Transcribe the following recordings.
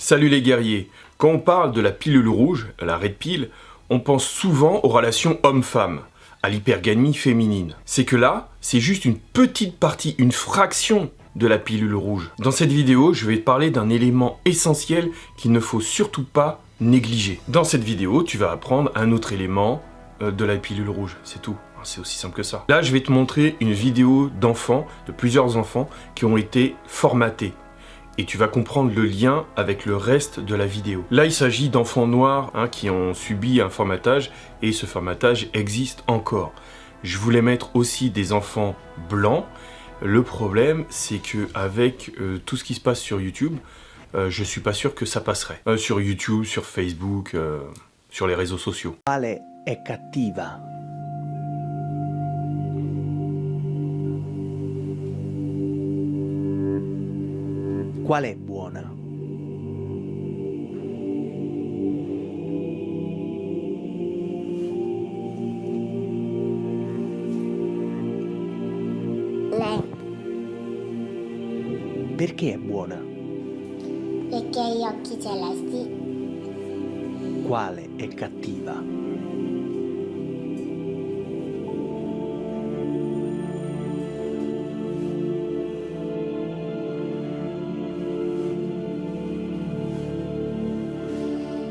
Salut les guerriers. Quand on parle de la pilule rouge, la red pill, on pense souvent aux relations homme-femme, à l'hypergamie féminine. C'est que là, c'est juste une petite partie, une fraction de la pilule rouge. Dans cette vidéo, je vais te parler d'un élément essentiel qu'il ne faut surtout pas négliger. Dans cette vidéo, tu vas apprendre un autre élément de la pilule rouge, c'est tout. C'est aussi simple que ça. Là, je vais te montrer une vidéo d'enfants, de plusieurs enfants, qui ont été formatés. Et tu vas comprendre le lien avec le reste de la vidéo. Là, il s'agit d'enfants noirs qui ont subi un formatage, et ce formatage existe encore. Je voulais mettre aussi des enfants blancs. Le problème, c'est que avec tout ce qui se passe sur YouTube, je suis pas sûr que ça passerait. Sur YouTube, sur Facebook, sur les réseaux sociaux. Quale è cattiva? Qual è buona? Lei, Perché è buona? perché ha gli occhi celesti. Quale è cattiva?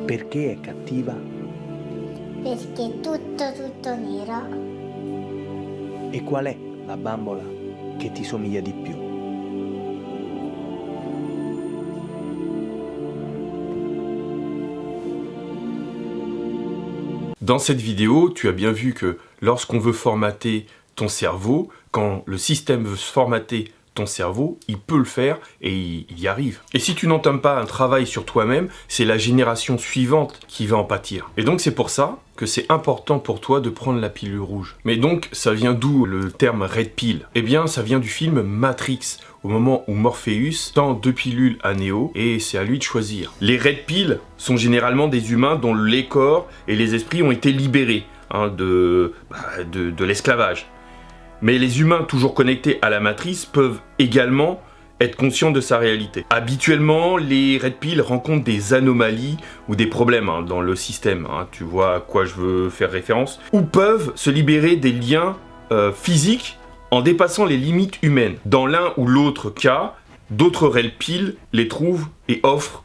Perché è cattiva? Perché è tutto nero. E qual è la bambola che ti somiglia di più? Dans cette vidéo, tu as bien vu que lorsqu'on veut formater ton cerveau, quand le système veut se formater ton cerveau, il peut le faire et il y arrive. Et si tu n'entames pas un travail sur toi-même, c'est la génération suivante qui va en pâtir. Et donc c'est pour ça que c'est important pour toi de prendre la pilule rouge. Mais donc, ça vient d'où le terme red pill? Eh bien, ça vient du film Matrix, au moment où Morpheus tend 2 pilules à Neo, et c'est à lui de choisir. Les red pills sont généralement des humains dont les corps et les esprits ont été libérés de l'esclavage. Mais les humains toujours connectés à la matrice peuvent également être conscients de sa réalité. Habituellement, les red pills rencontrent des anomalies ou des problèmes dans le système, tu vois à quoi je veux faire référence, ou peuvent se libérer des liens physiques en dépassant les limites humaines. Dans l'un ou l'autre cas, d'autres red pills les trouvent et offrent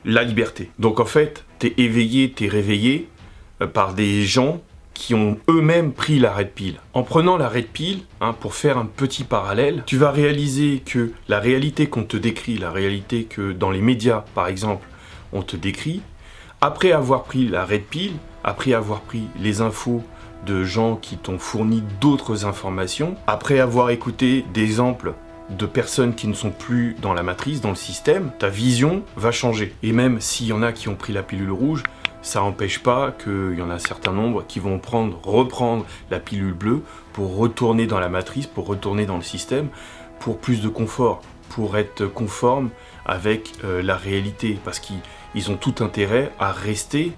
la liberté. Donc en fait, t'es éveillé, t'es réveillé par des gens qui ont eux-mêmes pris la red pill. En prenant la red pill, pour faire un petit parallèle, tu vas réaliser que la réalité qu'on te décrit, la réalité que dans les médias, par exemple, on te décrit, après avoir pris la red pill, après avoir pris les infos de gens qui t'ont fourni d'autres informations, après avoir écouté des exemples de personnes qui ne sont plus dans la matrice, dans le système, ta vision va changer. Et même s'il y en a qui ont pris la pilule rouge, ça n'empêche pas qu'il y en a un certain nombre qui vont reprendre la pilule bleue pour retourner dans la matrice, pour retourner dans le système, pour plus de confort, pour être conforme avec la réalité, parce qu'ils ont tout intérêt à rester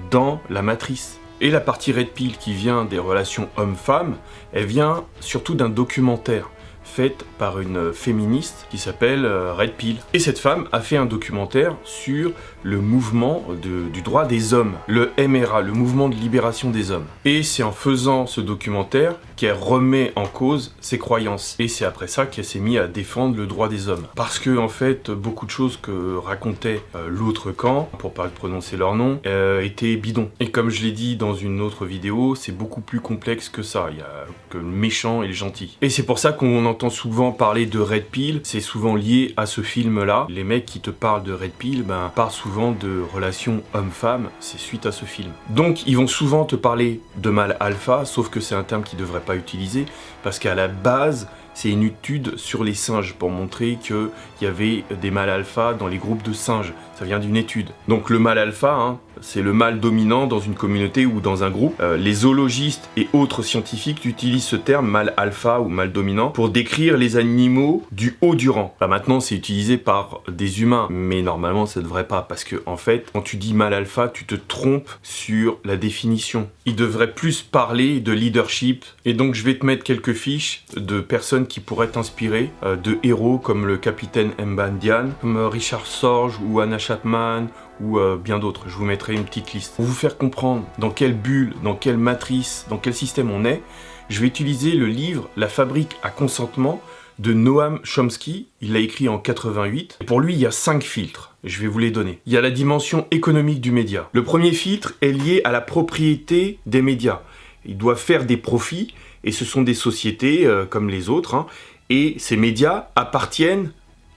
dans la matrice. Et la partie red pill qui vient des relations homme-femme, elle vient surtout d'un documentaire faite par une féministe qui s'appelle Red Pill. Et cette femme a fait un documentaire sur le mouvement du droit des hommes, le MRA, le mouvement de libération des hommes. Et c'est en faisant ce documentaire qu'elle remet en cause ses croyances. Et c'est après ça qu'elle s'est mise à défendre le droit des hommes. Parce que en fait, beaucoup de choses que racontait l'autre camp, pour pas prononcer leur nom, étaient bidons. Et comme je l'ai dit dans une autre vidéo, c'est beaucoup plus complexe que ça. Il y a que le méchant et le gentil. Et c'est pour ça qu'on entend souvent parler de red pill, c'est souvent lié à ce film-là. Les mecs qui te parlent de red pill, parlent souvent de relations homme-femme, c'est suite à ce film. Donc ils vont souvent te parler de mâle alpha, sauf que c'est un terme qu'ils ne devraient pas utiliser, parce qu'à la base, c'est une étude sur les singes pour montrer qu'il y avait des mâles alpha dans les groupes de singes. Ça vient d'une étude. Donc le mâle alpha, c'est le mâle dominant dans une communauté ou dans un groupe. Les zoologistes et autres scientifiques utilisent ce terme mâle alpha ou mâle dominant pour décrire les animaux du haut du rang. Là maintenant c'est utilisé par des humains, mais normalement ça ne devrait pas, parce que en fait quand tu dis mâle alpha, tu te trompes sur la définition. Il devrait plus parler de leadership, et donc je vais te mettre quelques fiches de personnes personnes qui pourraient t'inspirer, de héros comme le capitaine Mbandian, comme Richard Sorge ou Anna Chapman, ou bien d'autres. Je vous mettrai une petite liste. Pour vous faire comprendre dans quelle bulle, dans quelle matrice, dans quel système on est, je vais utiliser le livre La fabrique à consentement de Noam Chomsky. Il l'a écrit en 88. Et pour lui, il y a 5 filtres. Je vais vous les donner. Il y a la dimension économique du média. Le premier filtre est lié à la propriété des médias. Ils doivent faire des profits, et ce sont des sociétés comme les autres, hein, et ces médias appartiennent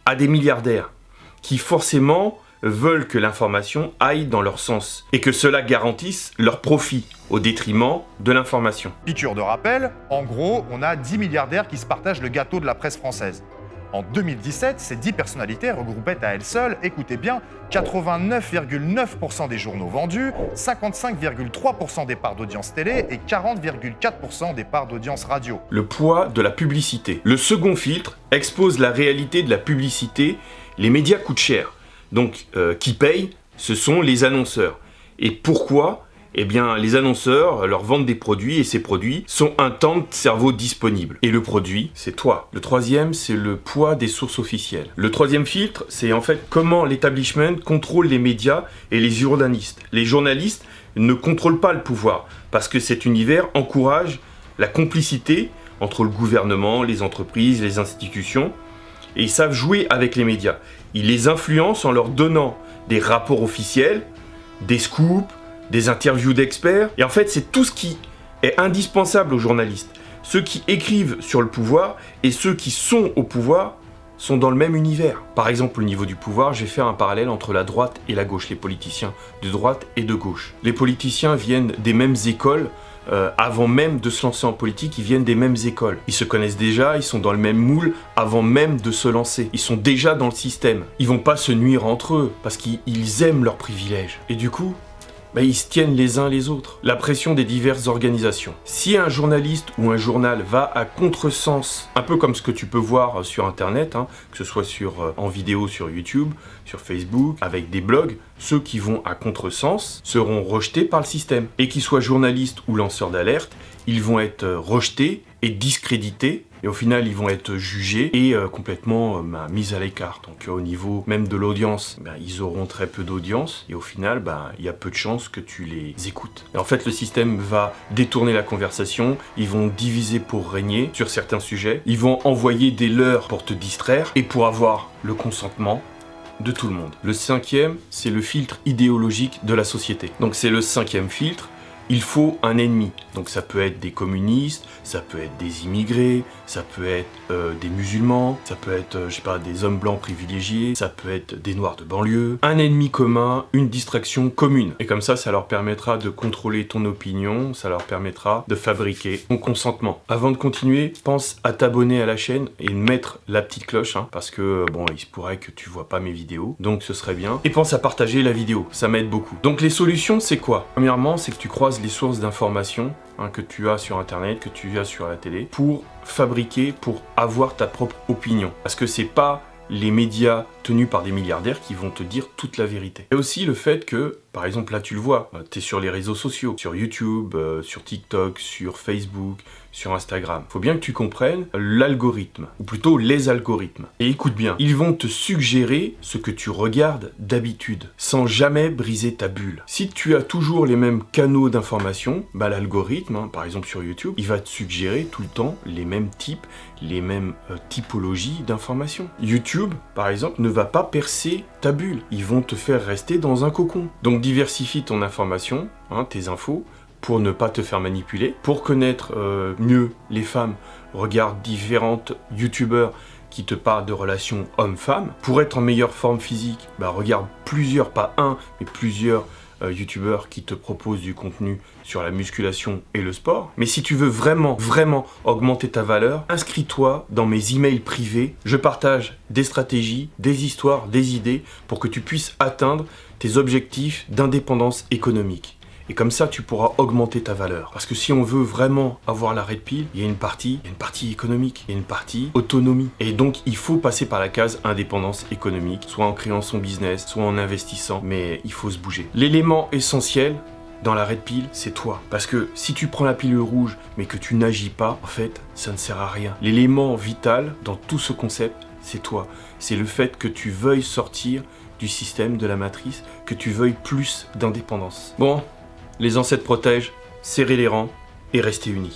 à des milliardaires qui forcément veulent que l'information aille dans leur sens et que cela garantisse leur profit au détriment de l'information. Piqûre de rappel, en gros, on a 10 milliardaires qui se partagent le gâteau de la presse française. En 2017, ces 10 personnalités regroupaient à elles seules, écoutez bien, 89,9% des journaux vendus, 55,3% des parts d'audience télé et 40,4% des parts d'audience radio. Le poids de la publicité. Le second filtre expose la réalité de la publicité. Les médias coûtent cher. Donc, qui paye, ce sont les annonceurs. Et pourquoi ? Eh bien, les annonceurs leur vendent des produits et ces produits sont un temps de cerveau disponible. Et le produit, c'est toi. Le troisième, c'est le poids des sources officielles. Le troisième filtre, c'est en fait comment l'établissement contrôle les médias et les journalistes. Les journalistes ne contrôlent pas le pouvoir parce que cet univers encourage la complicité entre le gouvernement, les entreprises, les institutions. Et ils savent jouer avec les médias. Ils les influencent en leur donnant des rapports officiels, des scoops, des interviews d'experts. Et en fait, c'est tout ce qui est indispensable aux journalistes. Ceux qui écrivent sur le pouvoir et ceux qui sont au pouvoir sont dans le même univers. Par exemple, au niveau du pouvoir, je vais faire un parallèle entre la droite et la gauche, les politiciens de droite et de gauche. Les politiciens viennent des mêmes écoles. Avant même de se lancer en politique, ils viennent des mêmes écoles. Ils se connaissent déjà, ils sont dans le même moule avant même de se lancer. Ils sont déjà dans le système. Ils vont pas se nuire entre eux parce qu'ils aiment leurs privilèges. Et du coup, ils se tiennent les uns les autres. La pression des diverses organisations. Si un journaliste ou un journal va à contresens, un peu comme ce que tu peux voir sur Internet, hein, que ce soit en vidéo sur YouTube, sur Facebook, avec des blogs, ceux qui vont à contresens seront rejetés par le système. Et qu'ils soient journalistes ou lanceurs d'alerte, ils vont être rejetés et discrédités. Et au final, ils vont être jugés et complètement mis à l'écart. Donc au niveau même de l'audience, ils auront très peu d'audience. Et au final, il y a peu de chances que tu les écoutes. Et en fait, le système va détourner la conversation. Ils vont diviser pour régner sur certains sujets. Ils vont envoyer des leurres pour te distraire et pour avoir le consentement de tout le monde. Le cinquième, c'est le filtre idéologique de la société. Donc c'est le cinquième filtre. Il faut un ennemi. Donc ça peut être des communistes, ça peut être des immigrés, ça peut être des musulmans, ça peut être, des hommes blancs privilégiés, ça peut être des noirs de banlieue. Un ennemi commun, une distraction commune. Et comme ça leur permettra de contrôler ton opinion, ça leur permettra de fabriquer ton consentement. Avant de continuer, pense à t'abonner à la chaîne et de mettre la petite cloche, hein, parce que il se pourrait que tu vois pas mes vidéos, donc ce serait bien. Et pense à partager la vidéo, ça m'aide beaucoup. Donc les solutions, c'est quoi ? Premièrement, c'est que tu croises les sources d'informations que tu as sur internet, que tu as sur la télé, pour fabriquer, pour avoir ta propre opinion. Parce que c'est pas les médias tenus par des milliardaires qui vont te dire toute la vérité. Et aussi le fait que, par exemple là tu le vois, tu es sur les réseaux sociaux, sur YouTube, sur TikTok, sur Facebook, sur Instagram. Faut bien que tu comprennes l'algorithme, ou plutôt les algorithmes. Et écoute bien, ils vont te suggérer ce que tu regardes d'habitude, sans jamais briser ta bulle. Si tu as toujours les mêmes canaux d'information, l'algorithme, par exemple sur YouTube, il va te suggérer tout le temps les mêmes types, les mêmes typologies d'informations. YouTube, par exemple, ne va pas percer ta bulle. Ils vont te faire rester dans un cocon. Donc diversifie ton information, tes infos, pour ne pas te faire manipuler. Pour connaître mieux les femmes, regarde différentes youtubeurs qui te parlent de relations homme-femme. Pour être en meilleure forme physique, regarde plusieurs, pas un, mais plusieurs youtubeurs qui te proposent du contenu sur la musculation et le sport. Mais si tu veux vraiment augmenter ta valeur, inscris-toi dans mes emails privés. Je partage des stratégies, des histoires, des idées pour que tu puisses atteindre tes objectifs d'indépendance économique. Et comme ça, tu pourras augmenter ta valeur. Parce que si on veut vraiment avoir la red pill, il y a une partie économique, il y a une partie autonomie. Et donc, il faut passer par la case indépendance économique, soit en créant son business, soit en investissant, mais il faut se bouger. L'élément essentiel, dans la red pill, c'est toi. Parce que si tu prends la pilule rouge mais que tu n'agis pas, en fait, ça ne sert à rien. L'élément vital dans tout ce concept, c'est toi. C'est le fait que tu veuilles sortir du système, de la matrice, que tu veuilles plus d'indépendance. Bon, les ancêtres protègent, serrez les rangs et restez unis.